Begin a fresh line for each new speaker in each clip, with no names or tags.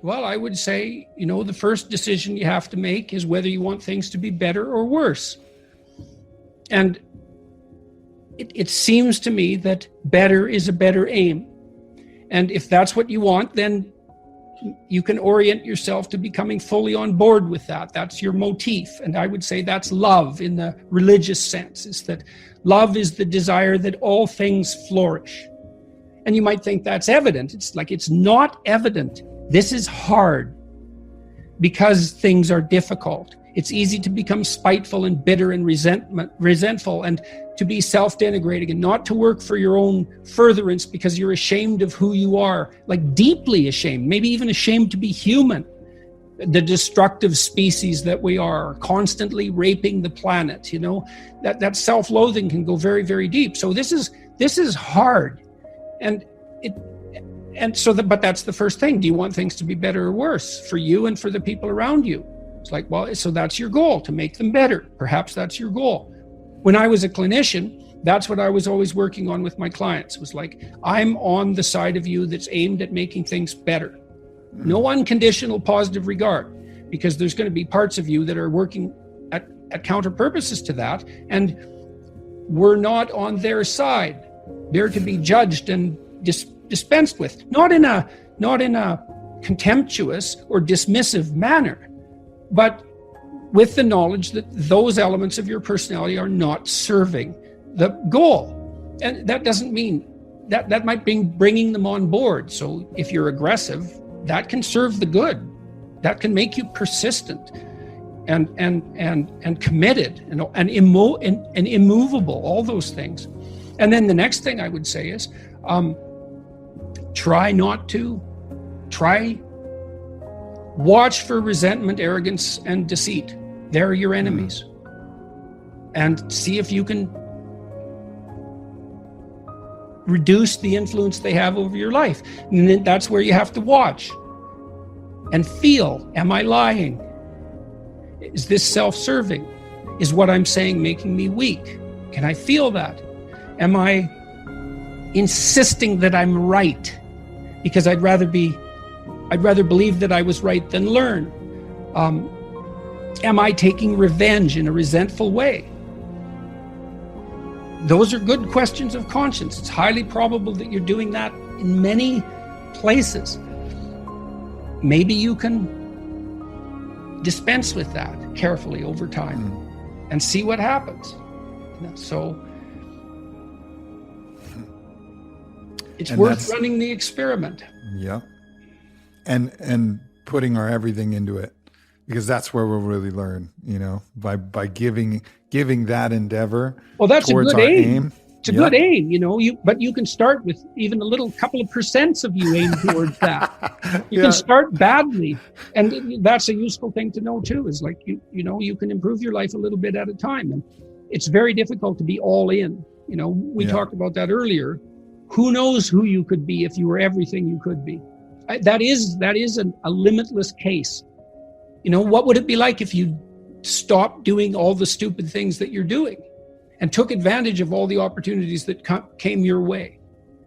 Well, I would say, the first decision you have to make is whether you want things to be better or worse. And it seems to me that better is a better aim. And if that's what you want, then you can orient yourself to becoming fully on board with that. That's your motif. And I would say that's love in the religious sense, is that love is the desire that all things flourish. And you might think that's evident. It's like, it's not evident. This is hard because things are difficult. It's easy to become spiteful and bitter and resentful, and to be self-denigrating and not to work for your own furtherance because you're ashamed of who you are, like deeply ashamed, maybe even ashamed to be human. The destructive species that we are, constantly raping the planet, that self-loathing can go very, very deep. So this is hard. But that's the first thing. Do you want things to be better or worse for you and for the people around you? It's like, well, so that's your goal, to make them better. Perhaps that's your goal. When I was a clinician, that's what I was always working on with my clients. It was like, I'm on the side of you that's aimed at making things better. No unconditional positive regard, because there's going to be parts of you that are working at counter purposes to that, and we're not on their side. They're to be judged and dispensed with, not in a contemptuous or dismissive manner, but with the knowledge that those elements of your personality are not serving the goal. And that doesn't mean that might be bringing them on board. So if you're aggressive, that can serve the good. That can make you persistent and committed and immovable, all those things. And then the next thing I would say is, watch for resentment, arrogance, and deceit. They're your enemies. And see if you can reduce the influence they have over your life. And then that's where you have to watch and feel, am I lying? Is this self-serving? Is what I'm saying making me weak? Can I feel that? Am I insisting that I'm right? Because I'd rather believe that I was right than learn. Am I taking revenge in a resentful way? Those are good questions of conscience. It's highly probable that you're doing that in many places. Maybe you can dispense with that carefully over time and see what happens. So it's worth running the experiment.
Yeah. And putting our everything into it, because that's where we'll really learn, by giving that endeavor.
Well, that's
towards
a good
aim.
It's a good aim, but you can start with even a little couple of percents of you aim towards that. You can start badly. And that's a useful thing to know too, is like, you can improve your life a little bit at a time. And it's very difficult to be all in. We talked about that earlier. Who knows who you could be if you were everything you could be? That is a limitless case. What would it be like if you stopped doing all the stupid things that you're doing and took advantage of all the opportunities that came your way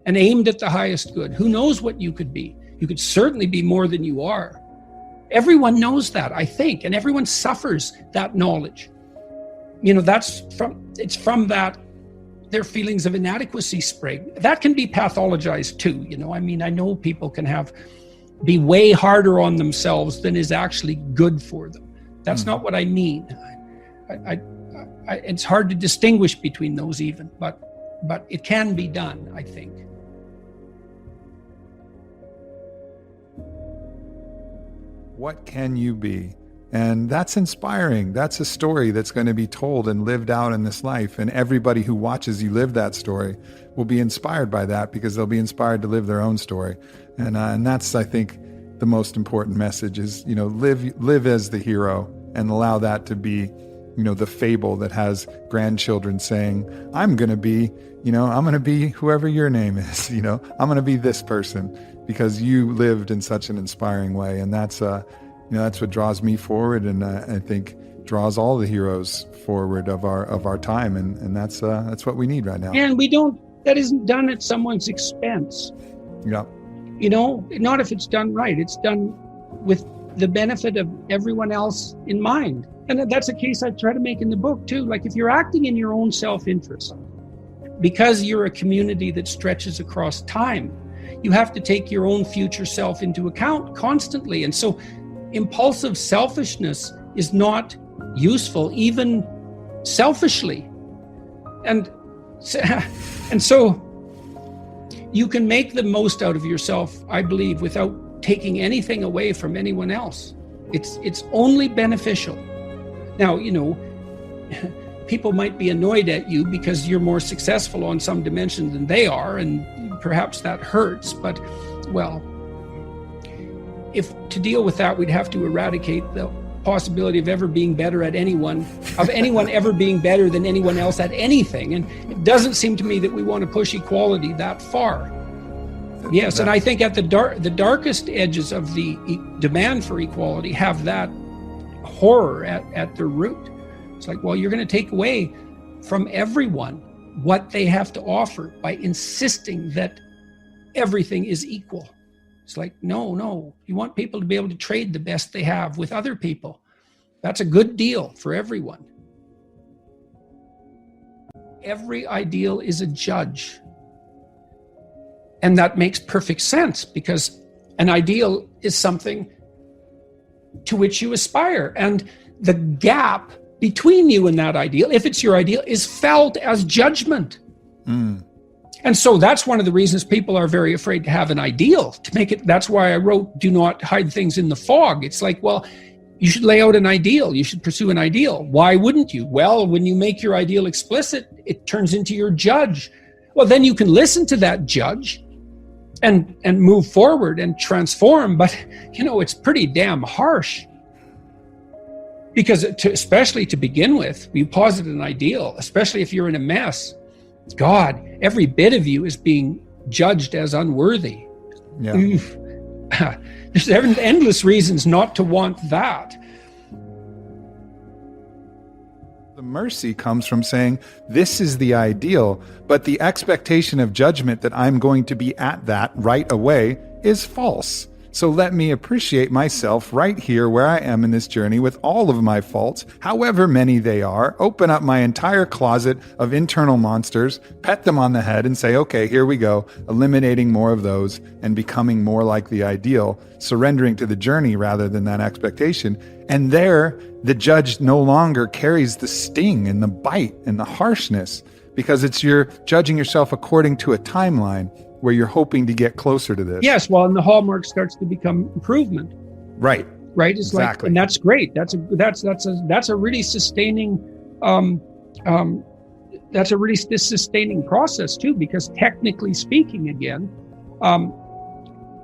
and aimed at the highest good? Who knows what you could be? You could certainly be more than you are. Everyone knows that, I think, and everyone suffers that knowledge. It's from that their feelings of inadequacy spring. That can be pathologized too. I know people can be way harder on themselves than is actually good for them. That's not what I mean. It's hard to distinguish between those even, but it can be done, I think.
What can you be? And that's inspiring. That's a story that's going to be told and lived out in this life. And everybody who watches you live that story will be inspired by that, because they'll be inspired to live their own story. And that's, I think, the most important message is, live as the hero, and allow that to be, the fable that has grandchildren saying, I'm going to be whoever your name is, I'm going to be this person because you lived in such an inspiring way. And that's what draws me forward, and I think draws all the heroes forward of our time, and that's what we need right now.
And that isn't done at someone's expense.
Yeah.
Not if it's done right. It's done with the benefit of everyone else in mind. And that's a case I try to make in the book too. Like if you're acting in your own self-interest, because you're a community that stretches across time, you have to take your own future self into account constantly. And so impulsive selfishness is not useful, even selfishly. And so you can make the most out of yourself, I believe, without taking anything away from anyone else. It's only beneficial. Now, you know, people might be annoyed at you because you're more successful on some dimension than they are, and perhaps that hurts, but, well, if to deal with that, we'd have to eradicate the possibility of ever being better at anyone, of anyone ever being better than anyone else at anything. And it doesn't seem to me that we want to push equality that far. Yes, and I think at the darkest edges of the demand for equality have that horror at their root. It's like, well, you're going to take away from everyone what they have to offer by insisting that everything is equal. It's like, no, you want people to be able to trade the best they have with other people. That's a good deal for everyone. Every ideal is a judge. And that makes perfect sense, because an ideal is something to which you aspire. And the gap between you and that ideal, if it's your ideal, is felt as judgment. And so that's one of the reasons people are very afraid to have an ideal, to make it. That's why I wrote, do not hide things in the fog. It's like, well, you should lay out an ideal. You should pursue an ideal. Why wouldn't you? Well, when you make your ideal explicit, it turns into your judge. Well, then you can listen to that judge and move forward and transform. But, you know, it's pretty damn harsh. Because especially to begin with, you posit an ideal, especially if you're in a mess. God, every bit of you is being judged as unworthy. Yeah. There's endless reasons not to want that.
The mercy comes from saying, this is the ideal, but the expectation of judgment that I'm going to be at that right away is false. So let me appreciate myself right here where I am in this journey with all of my faults, however many they are, open up my entire closet of internal monsters, pet them on the head and say, okay, here we go, eliminating more of those and becoming more like the ideal, surrendering to the journey rather than that expectation. And there, the judge no longer carries the sting and the bite and the harshness, because you're judging yourself according to a timeline where you're hoping to get closer to this.
Yes, well, and the hallmark starts to become improvement.
Right.
It's exactly. Like, and that's great. That's a really sustaining, that's a really sustaining process too, because technically speaking, again,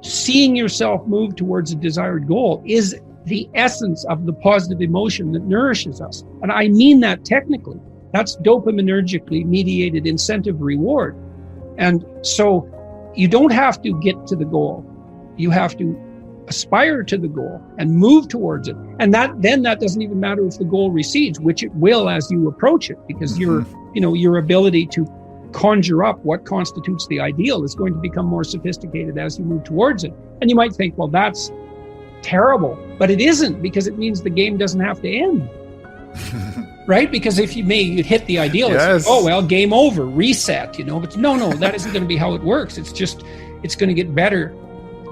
seeing yourself move towards a desired goal is the essence of the positive emotion that nourishes us. And I mean that technically. That's dopaminergically mediated incentive reward. And so you don't have to get to the goal. You have to aspire to the goal and move towards it. And that doesn't even matter if the goal recedes, which it will as you approach it, because your ability to conjure up what constitutes the ideal is going to become more sophisticated as you move towards it. And you might think, well, that's terrible, but it isn't, because it means the game doesn't have to end. Right? Because if you'd hit the ideal, yes. It's like, oh, well, game over, reset, but no, that isn't going to be how it works. It's going to get better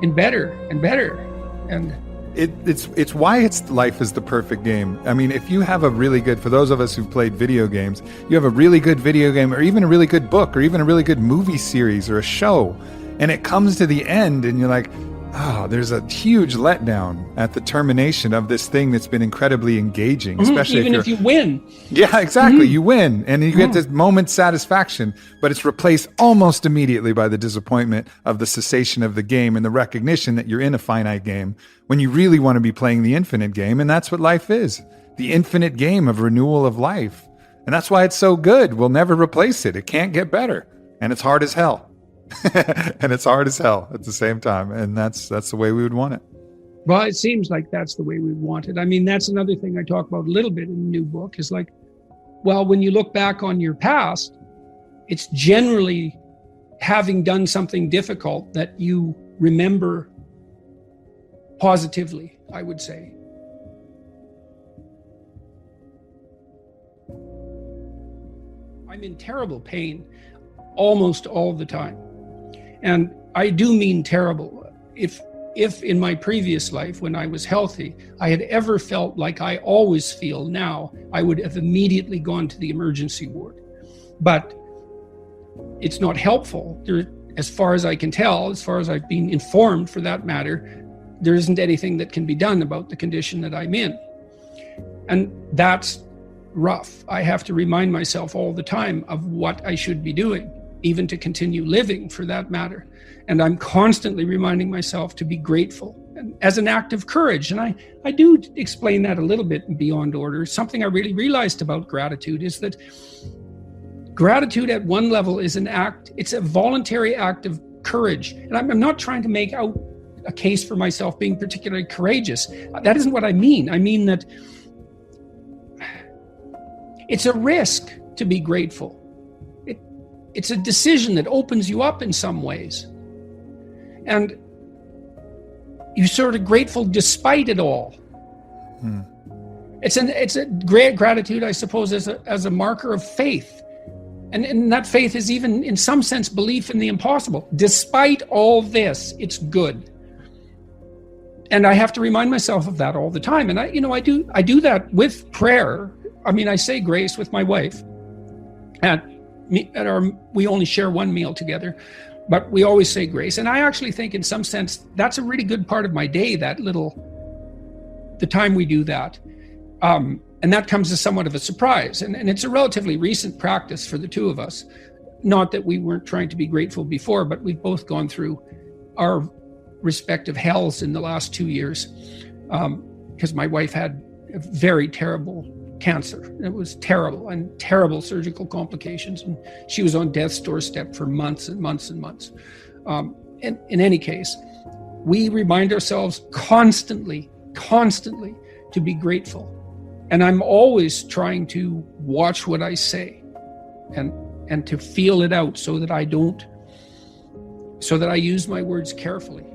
and better and better. And
it's why life is the perfect game. I mean, if you have for those of us who've played video games, you have a really good video game, or even a really good book, or even a really good movie series or a show, and it comes to the end and you're like, oh, there's a huge letdown at the termination of this thing that's been incredibly engaging, especially
even if you win.
Yeah, exactly. You win and you get this moment's satisfaction, but it's replaced almost immediately by the disappointment of the cessation of the game and the recognition that you're in a finite game when you really want to be playing the infinite game. And that's what life is, the infinite game of renewal of life. And that's why it's so good. We'll never replace it. It can't get better. And it's hard as hell. And it's hard as hell at the same time. And that's the way we would want it.
Well, it seems like that's the way we want it. I mean, that's another thing I talk about a little bit in the new book is like, well, when you look back on your past, it's generally having done something difficult that you remember positively, I would say. I'm in terrible pain almost all the time. And I do mean terrible. If in my previous life, when I was healthy, I had ever felt like I always feel now, I would have immediately gone to the emergency ward. But it's not helpful. As far as I can tell, as far as I've been informed for that matter, there isn't anything that can be done about the condition that I'm in. And that's rough. I have to remind myself all the time of what I should be doing, even to continue living for that matter. And I'm constantly reminding myself to be grateful, and as an act of courage. And I do explain that a little bit in Beyond Order. Something I really realized about gratitude is that gratitude at one level is it's a voluntary act of courage. And I'm not trying to make out a case for myself being particularly courageous. That isn't what I mean. I mean that it's a risk to be grateful. It's a decision that opens you up in some ways. And you're sort of grateful despite it all. It's a great gratitude, I suppose, as a marker of faith. And that faith is even, in some sense, belief in the impossible. Despite all this, it's good. And I have to remind myself of that all the time. And I do that with prayer. I mean, I say grace with my wife. We only share one meal together, but we always say grace. And I actually think, in some sense, that's a really good part of my day, the time we do that. And that comes as somewhat of a surprise. And it's a relatively recent practice for the two of us. Not that we weren't trying to be grateful before, but we've both gone through our respective hells in the last 2 years, because my wife had a very terrible cancer. It was terrible, and terrible surgical complications. And she was on death's doorstep for months and months and months. And in any case, we remind ourselves constantly to be grateful. And I'm always trying to watch what I say and to feel it out so that I use my words carefully.